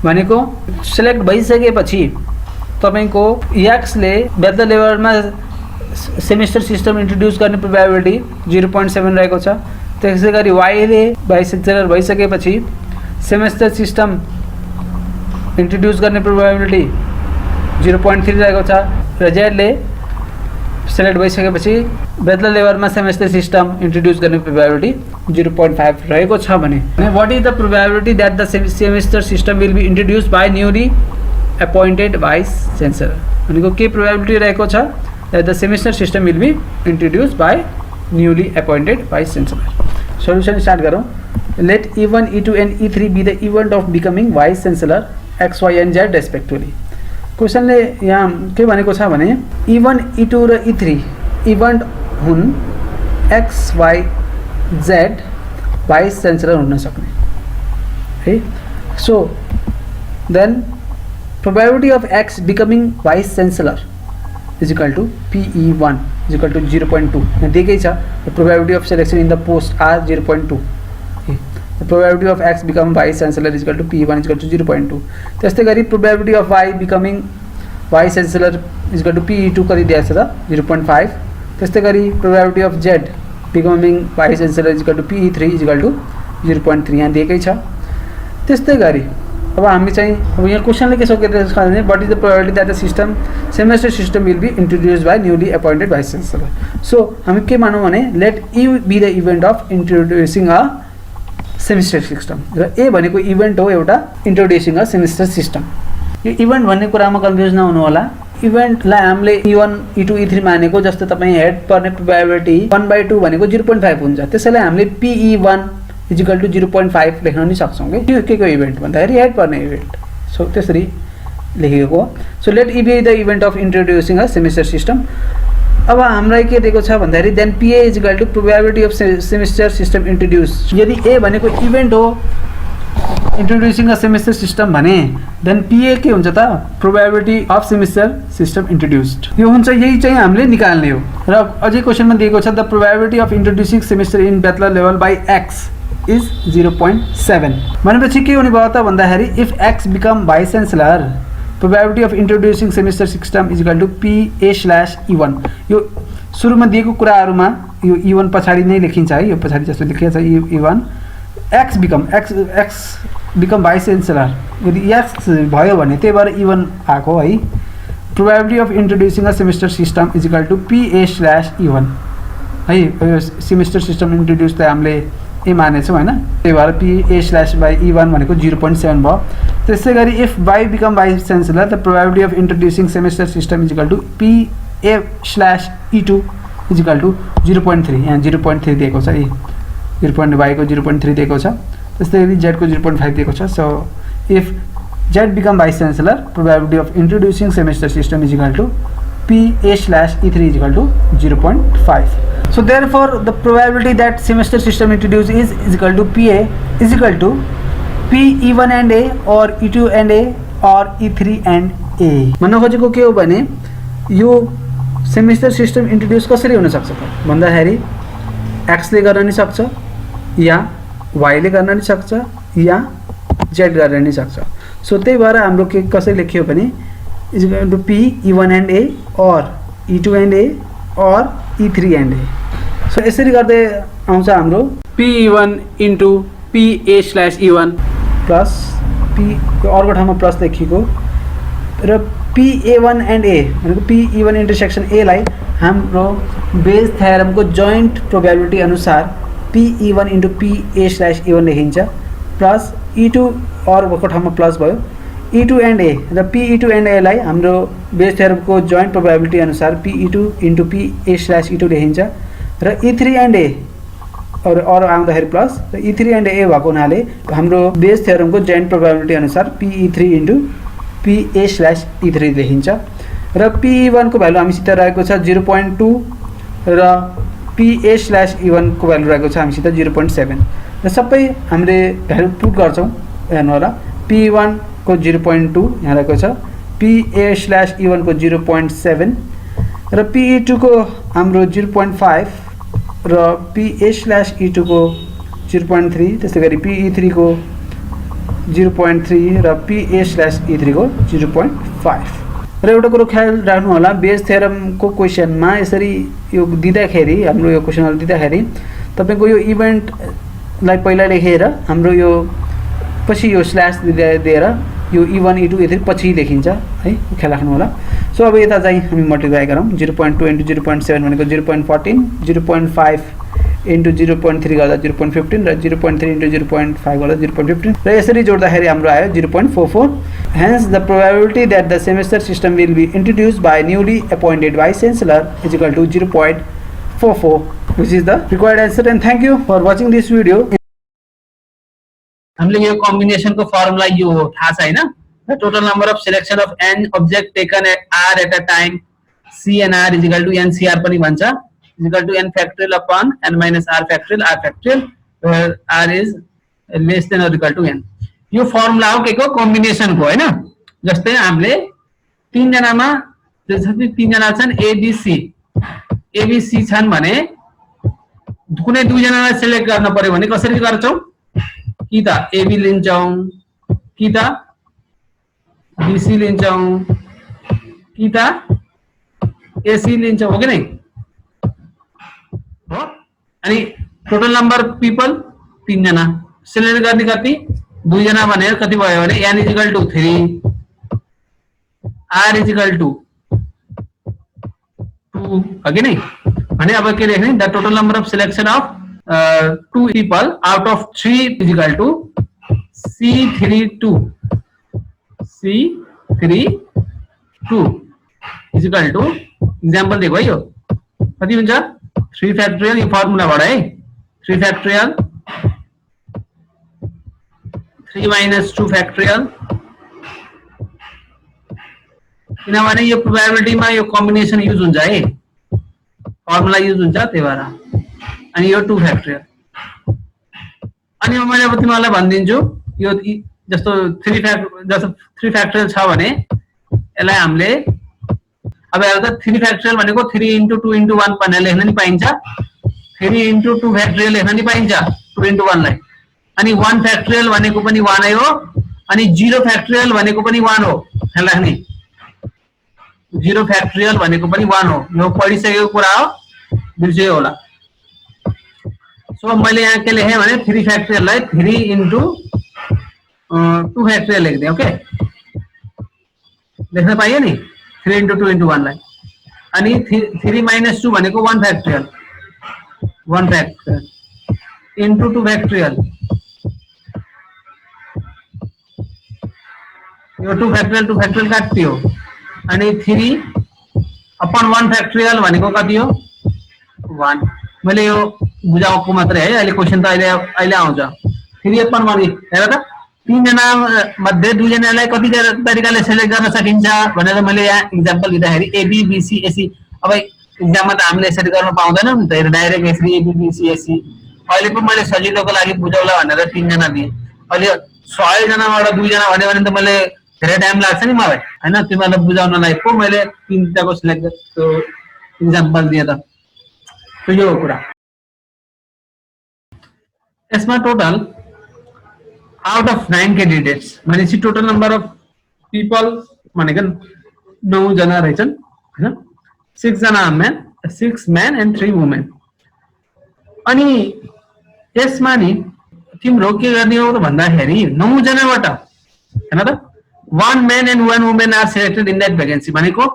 भनेको सेलेक्ट भइसकेपछि तपाईको X ले ब्याचलर लेभलमा सेमेस्टर सिस्टम इन्ट्रोड्युस गर्ने प्रोबेबिलिटी 0.7 रहेको छ। त्यसै गरी Y ले भाइस च्यान्सलर भइसकेपछि सेमेस्टर सिस्टम इन्ट्रोड्युस गर्ने प्रोबेबिलिटी 0.3 रहेको छ र Z ले सेलेक्ट भइसकेपछि ब्याचलर लेभलमा सेमेस्टर सिस्टम इन्ट्रोड्युस गर्ने प्रोबेबिलिटी 0.5 रहेको छ भने what is the probability that the semester system will be introduce by newly appointed vice chancellor भनेको के प्रोबेबिलिटी रहेको छ that the semester system will be introduce by newly appointed vice chancellor. Solution start गरौँ। Let E1, E2 and E3 be the event of becoming vice chancellor X, Y and Z respectively. क्वेशनले यहाँ के भनेको छ भने E1, E2 र E3 event हुन् X, Y, Z vice chancellor हुन सक्ने है। So then probability of X becoming vice chancellor is equal to PE1 is equal to 0.2 यहाँ दिएकै छ। Probability of selection in the post are 0.2। The probability of X become vice chancellor is equal to P1 is equal to 0.2. त्यस्तै गरी probability of Y becoming vice chancellor is equal to PE2 गरिदिएको छ त 0.5। त्यस्तै गरी probability of Z becoming vice chancellor is equal to PE3 is equal to 0.3 यहाँ दिएकै छ। त्यस्तै गरी अब हामी चाहिँ अब यहाँ क्वेशनले के सोधेको छ भने what is the probability that the system semester system will be introduced by newly appointed vice chancellor. So हामी के मानौँ भने let E be the event of introducing a semester system र ए भनेको इभेन्ट हो एउटा इन्ट्रोड्युसिङ अ सेमिस्टर सिस्टम। यो event भन्ने कुरामा कन्फ्युज नहुनु होला। इभेन्टलाई हामीले E1, E2, E3 मानेको जस्तो तपाईँ हेड पर्ने प्रोबेबिलिटी 1/2 भनेको 0.5 हुन्छ। त्यसैले हामीले PE1 इज इक्वल टु 0.5 लेख्न नि सक्छौँ कि त्यो के को इभेन्ट भन्दाखेरि हेड पर्ने इभेन्ट। सो त्यसरी लेखेको। So let E be the event of introducing a semester system. अब हामीलाई के दिएको छ भन्दाखेरि then PA is equal to probability of semester system introduce. यदि ए भनेको इभेन्ट हो इन्ट्रोड्युसिङ अ सेमिस्टर सिस्टम भने देन PA के हुन्छ त probability of semester system introduced. यो हुन्छ यही चाहिँ हामीले निकाल्ने हो। र अझै क्वेशनमा दिएको छ the probability of introducing semester in bachelor level by X is 0.7 भनेपछि के हुने भयो त भन्दाखेरि if X become vice chancellor probability of introducing semester system is equal to PA/E1। यो सुरुमा दिएको कुराहरुमा यो E1 पछाडी नै लेखिन्छ है। यो पछाडी जस्तो लेखिएको छ E1 X become vice chancellor यदि X भयो भने त्यही भएर E1 आको है। probability of introducing a semester system is equal to PA/E1 है। यो सेमेस्टर सिस्टम इन्ट्रोड्युस त हामीले ए मानेछौँ होइन, त्यही भएर PA/E1 भनेको 0.7 भयो। त्यसै गरी if Y become vice chancellor the probability of introducing semester system is equal to PA/E2 is equal to 0.3, यहाँ 0.3 दिएको छ, ए 0.y को 0.3 दिएको छ, त्यस्तै गरी z को 0.5 दिएको छ। So if z become vice chancellor probability of introducing semester system is equal to PA/E3 is equal to 0.5. So therefore the probability that semester system introduced is equal to PA is equal to PE1 and A or E2 and A or E3 and A। भन्न खोजेको के हो भने यो semester system introduce कसरी हुन सक्छ त भन्दाखेरि x ले गर्न नि सक्छ या y ले गर्न नि सक्छ या z गर्न नि सक्छ। सो त्यही भएर हाम्रो के कसरी लेखियो भने is equal to PE1 and A or E2 and A or E3 and A। So यसरी गर्दै आउँछ हाम्रो PE1 into PA/E1 plus P अर्को ठाउँमा प्लस लेखिएको र PA1 and A भनेको PE1 इन्टरसेक्सन A लाई हाम्रो बेज थ्योरमको जोइन्ट प्रोबेबिलिटी अनुसार PE1 into PA/E1 लेखिन्छ प्लस E2 अर्को ठाउँमा प्लस भयो E2 and A र PE2 and A लाई हाम्रो बेज थ्योरमको जोइन्ट प्रोबेबिलिटी अनुसार PE2 into PA/E2 लेखिन्छ र E3 and A और आउँदाखेरि प्लस र E3 and A भएको हुनाले हाम्रो बेज थ्योरमको जोइन्ट प्रोबेबिलिटी अनुसार PE3 into PA/E3 लेखिन्छ र PE1 को भ्यालु हामीसित रहेको छ 0.2 र PA/E1 को भ्यालु रहेको छ हामीसित 0.7 र सबै हामीले भ्यालु पुट गर्छौं। हेर्नु होला PE1 को 0.2 यहाँ रहेको छ, PA/E1 को 0.7 र PE2 को हाम्रो 0.5 र PA/E2 को 0.3 त्यसै गरी PE3 को 0.3 र PA/E3 को 0.5 र एउटा कुरो ख्याल राख्नु होला बेज थ्योरमको क्वेशनमा यसरी यो दिँदाखेरि हाम्रो यो क्वेशनहरु दिँदाखेरि तपाईको यो इभेन्टलाई पहिला लेखेर हाम्रो यो पछि यो स्ल्याश दिएर यो E1 E2 E3 पछि लेखिन्छ है, ख्याल राख्नु होला। सो अब यता चाहिँ हामी मल्टिप्लाई गरौँ 0.2 into 0.7 भनेको 0.14 0.5 into 0.3 गर्दा 0.15 र 0.3 into 0.5 गर्दा 0.15 र यसरी जोड्दाखेरि हाम्रो आयो 0.44। Hence the probability that the semester system will be introduced by newly appointed vice chancellor is equal to 0.44, which is the required answer। And thank you for watching this video। हामीले यो combination को formula यो हो थाहा छ हैन, the total number of selection of n object taken r at a time CNR is equal to NCR पनि भन्छ, is equal to n factorial upon n minus r factorial where r is less than or equal to n। यो formula हो के को combination को हैन। जस्तै हामीले तीन जनामा जस्तै तीन जना छन् ABC छन् भने कुनै दुई जनालाई सिलेक्ट गर्न पर्यो भने कसरी गर्छौं, कि त AB लिन्छौं कि त BC लिन्छौं कि त AC लिन्छौं, हो कि नै हो। अनि टोटल नम्बर पीपल तीन जना सिलेक्ट गर्ने कति दुई जना भनेर कति भयो भने n is equal to 3 r is equal to 2, हो कि नै। भने अब के लेख्ने the total number of selection of 2 people out of 3 is equal to C32 is equal to example देखो है यो कति हुन्छ 3 factorial यो फर्मुलाबाट है 3 factorial 3 minus 2 factorial किनभने यो प्रोबेबिलिटी मा यो कम्बिनेसन युज हुन्छ है, फर्मुला युज हुन्छ त्यही भएर। अनि यो 2 factorial अनि मैले अब तिमीलाई भनिदिन्छु यो जस्तो 3 factorial छ भने यसलाई हामीले अब हेर्दा 3 factorial भनेको 3 into 2 into 1 भनेर लेख्न नि पाइन्छ, 3 into 2 factorial लेख्न नि पाइन्छ 2 into 1 लाई। अनि 1 factorial भनेको पनि 1 नै हो अनि 0 factorial भनेको पनि 1 हो, ख्याल राख्ने 0 factorial भनेको पनि 1 हो, यो पढिसकेको कुरा हो, बिर्सियो होला। सो मैले यहाँ के लेखेँ भने 3 factorial लाई 3 into 2 factorial लेख्दै, ओके लेख्न पाइयो नि 3 into 2 into 1 लाई। अनि 3 minus 2 भनेको 1 factorial into 2 factorial, यो 2 factorial काट्यो अनि 3 upon 1 factorial भनेको कति हो 1 मैले यो बुझाएको मात्रै है अहिले क्वेशन त अहिले आउँछ 3 upon 1 हेर त तीन जना मध्ये दुई जनालाई कति तरिकाले सिलेक्ट गर्न सकिन्छ भनेर मैले यहाँ एक्जाम्पल दिँदाखेरि A B B C AC अब एक्जाममा त हामीले यसरी गर्न पाउँदैनौँ नि त डाइरेक्ट यसरी A B B C AC अहिले पो मैले सजिलोको लागि बुझाउला भनेर 3 जना दिएँ अहिले 100 जनाबाट 2 जना भन्यो भने त मैले धेरै टाइम लाग्छ नि मलाई हैन तिमीलाई बुझाउनलाई पो मैले 3 टाको सिलेक्ट त्यो एक्जाम्पल दिए त त्यो यो कुरा यसमा टोटल out of 9 candidates भनेपछि टोटल नम्बर अफ पीपल भनेको 9 जना रहेछन् हैन 6 जना मैन 6 men and 3 women अनि यसमा नि तिम्रो के गर्ने हो त भन्दाखेरि 9 जनाबाट हैन त 1 man and 1 woman are selected in that vacancy भनेको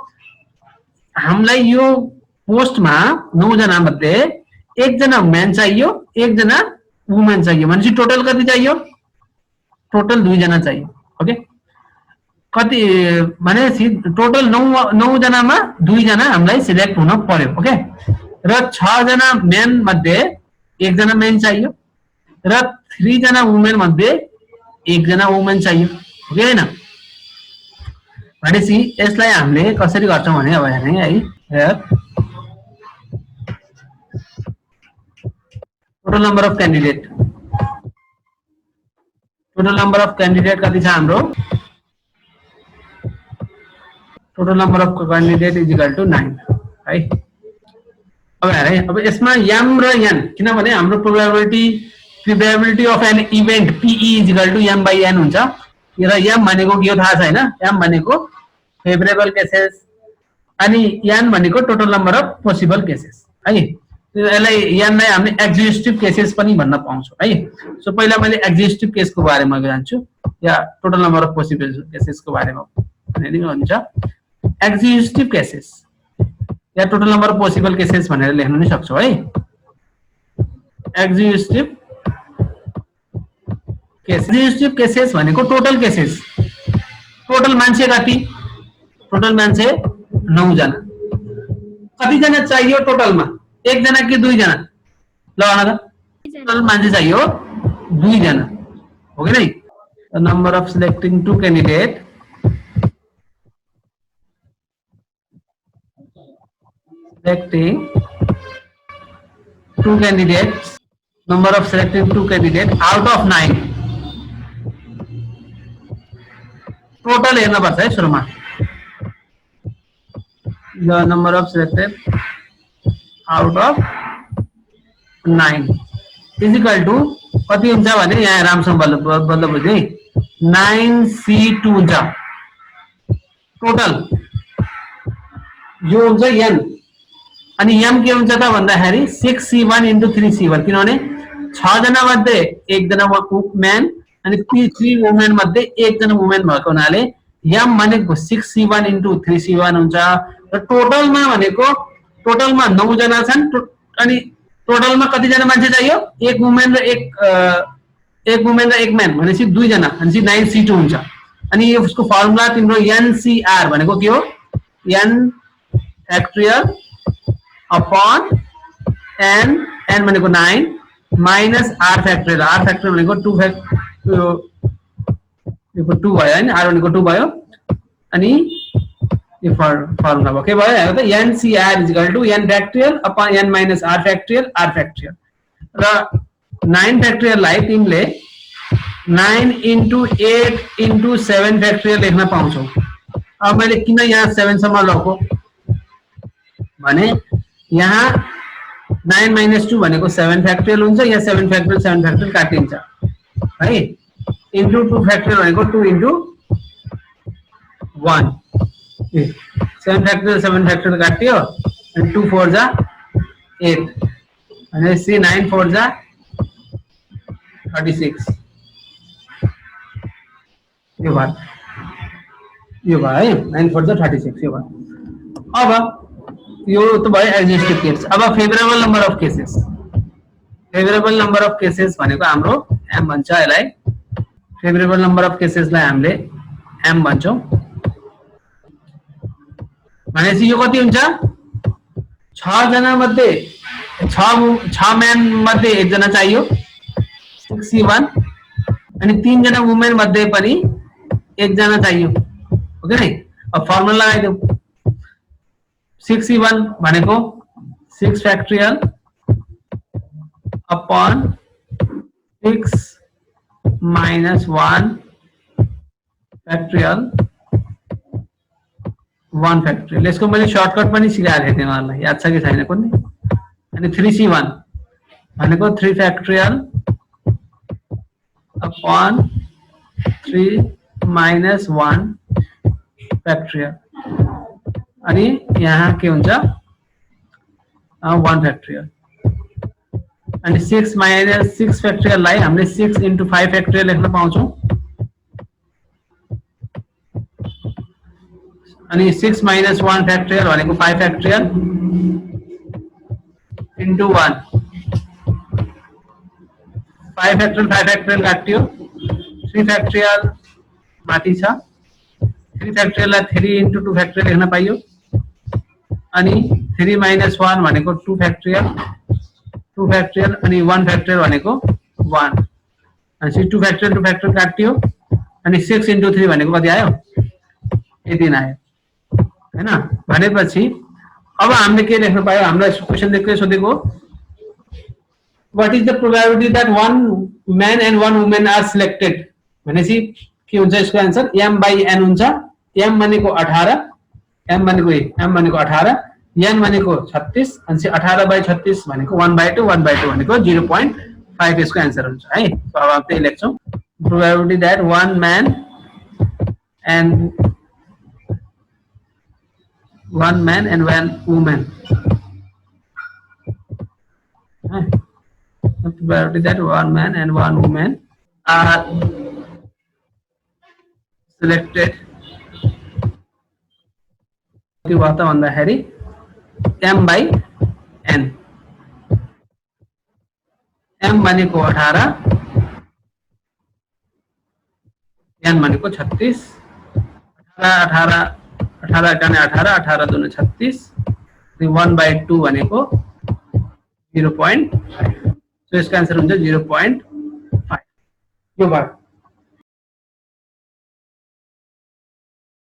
हामीलाई यो पोस्टमा 9 जना मध्ये एक जना मैन चाहियो एक जना वुमेन चाहियो भनेपछि टोटल कति चाहियो टोटल 2 जना चाहिए ओके कति भनेपछि टोटल 9 जनामा 2 जना हामीलाई सिलेक्ट हुन पर्यो ओके र 6 जना मेन मध्ये एक जना मेन चाहियो र 3 जना वुमेन मध्ये एक जना वुमेन चाहियो ओके हैन भनेपछि यसलाई हामीले कसरी गर्छौं भने अब हेर्ने है here total number of candidate total number of candidate कति छ हाम्रो total number of candidate is equal to 9 है अब हेर है अब यसमा m र n किनभने हाम्रो probability of an event PE is equal to m by n हुन्छ र m भनेको के हो थाहा छैन m भनेको फेभरेबल केसेस अनि n भनेको total number of possible cases है यसलाई n लाई हामीले एक्जिस्टिभ केसेस पनि भन्न पाउँछौं है सो पहिला मैले एक्जिस्टिभ केसको बारेमा जान्छु या टोटल नम्बर अफ पोसिबल केसेसको बारेमा भनेर हुन्छ एक्जिस्टिभ केसेस या total number of possible cases भनेर लेख्न नि सक्छौ है एक्जिस्टिभ केसेस भनेको टोटल केसेस टोटल मान्छे कति टोटल मान्छे 9 जना कति जना चाहियो टोटलमा एक जना कि 2 जना ल भन त टोटल मान्छे चाहियो 2 जना हो कि नै number of selecting 2 candidate selecting 2 candidates number of selecting 2 candidates out of 9 total हेर्न पर्छ है सुरुमा the number of selected out of 9 is equal to कति हुन्छ भने यहाँ रामसँग बल्ल बुझ्नु है 9C2 हुन्छ टोटल यो हुन्छ n अनि m के हुन्छ त भन्दाखेरि 6C1 into 3C1 किनभने 6 जना मध्ये एक जना म्यान अनि 3 वुमेन मध्ये एक जना वुमेन भएको हुनाले m भनेको 6C1 into 3C1 हुन्छ र टोटलमा भनेको टोटलमा 9 जना छन् अनि टोटलमा कति जना मान्छे चाहियो एक वुमेन र एक म्यान भनेपछि 2 जना भनेपछि 9C2 हुन्छ अनि यसको फर्मुला तिम्रो NCR भनेको के हो n factorial upon n भनेको 9 minus r factorial भनेको 2 यो 2 भयो हैन r भनेको 2 भयो अनि यो फर्मुला भयो के भयो हेर त NCR is equal to n factorial upon n minus r factorial र 9 factorial लाई तिमीले 9 into 8 into 7 factorial लेख्न पाउँछौ अब मैले किन यहाँ 7 सम्म लको भने यहाँ 9 minus 2 भनेको 7 factorial हुन्छ यहाँ 7 factorial काटिन्छ है into 2 factorial भनेको 2 into 1 7 factorial काट्यो अनि 2 4 जा 8 अनि 9 4 जा 36 यो भयो है 9 4 जा 36 यो भयो अब यो तो भयो एक्जिस्टिभ केस अब favourable number of cases favourable number of cases भनेको हाम्रो m भन्छ यसलाई फेभरेबल नम्बर अफ केसेसलाई हामीले m भन्छौं भनेपछि यो कति हुन्छ 6 जना मध्ये 6 म्यान मध्ये एक जना चाहियो 6C1 अनि 3 जना वुमेन मध्ये पनि एक जना चाहियो ओके नि अब फर्मुला लगाइदेऊ 6C1 भनेको 6 factorial upon 6 minus 1 factorial 1 factorial यसको मैले सर्टकट पनि सिकाएको थिएँ तिमीहरुलाई याद छ कि छैन कुनै अनि 3C1 भनेको 3 factorial upon 3 minus 1 factorial अनि यहाँ के हुन्छ 1 factorial and 6 minus 6 factorial लाई हामीले 6 into 5 factorial लेख्न पाउँछौं अनि 6 minus 1 factorial भनेको 5 factorial into 1 5 factorial काट्यो 3 factorial माथि छ 3 factorial लाई 3 into 2 factorial लेख्न पाइयो अनि 3 minus 1 भनेको 2 factorial 2 factorial अनि 1 factorial भनेको 1 अनि 2 factorial काट्यो अनि 6 into 3 भनेको कति आयो 18 आयो हैन भनेपछि अब हामीले के लेख्न पायो हामीलाई क्वेशन लेख्दै सोधेको what is the probability that one man and one woman are selected भनेपछि के हुन्छ यसको आन्सर m by n हुन्छ m भनेको 18 m भनेको 18 n भनेको 36 अनि 18 by 36 भनेको 1/2 1/2 भनेको 0.5 यसको आन्सर हुन्छ है सो अब त्यही लेख्छौं probability that one man and one woman the probability that one man and one woman are selected के वार्ता भन्दाखेरि m by n m भनेको 18 n भनेको 36 18 काने 18 दुने 36 अनि 1/2 भनेको 0.5 सो यसको आन्सर हुन्छ 0.5 यो भयो